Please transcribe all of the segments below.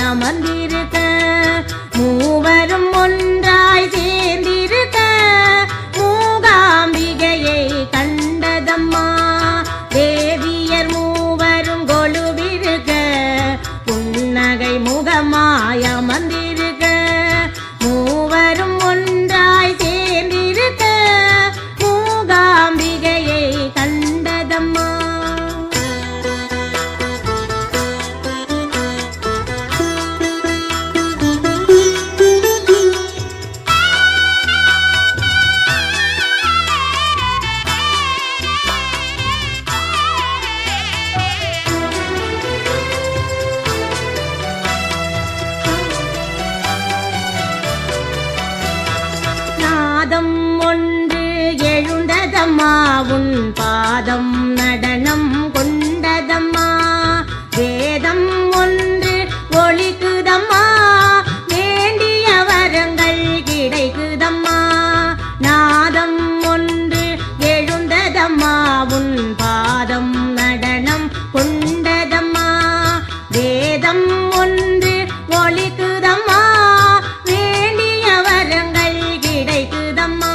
அமர்ந்திருக்க மூவரும் ஒன்றாய் சேர்ந்திருக்க மூகாம்பிகையை கண்டதம்மா தேவியர் மூவரும் கொலுவிருக்க புன்னகை முகமாய் அமர்ந்திருக்க மூவரும் ஒன்றாய் சேர்ந்திருக்க மூகாம்பிகையை கண்டதம்மா. நாதம் ஒன்று எழுந்ததம்மா உன் பாதம் நடனம் கொண்டதம்மா வேதம் ஒன்று ஒலிக்குதம்மா வேண்டிய வரங்கள் கிடைக்குதம்மா நாதம் ஒன்று எழுந்ததம்மா உன் பாதம் நடனம் கொண்டதம்மா வேதம் ஒன்று ஒலிக்குதம்மா வேண்டிய வரங்கள் கிடைக்குதம்மா.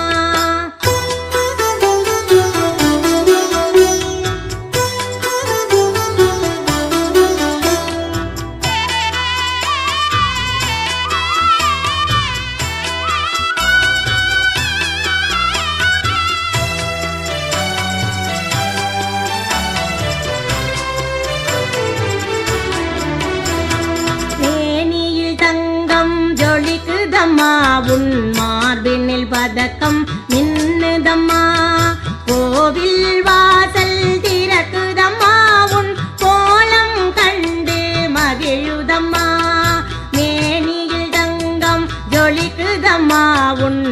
மேனியில் தங்கம் ஜொலிக்குதம்மா உன் மார்பினில் பதக்கம் மின்னுதம்மா கோவில் வாசல் திறக்குதம்மா உன் கோலம் கண்டு மகிழுதம்மா மேனியில் தங்கம் ஜொலிக்குதம்மா உன்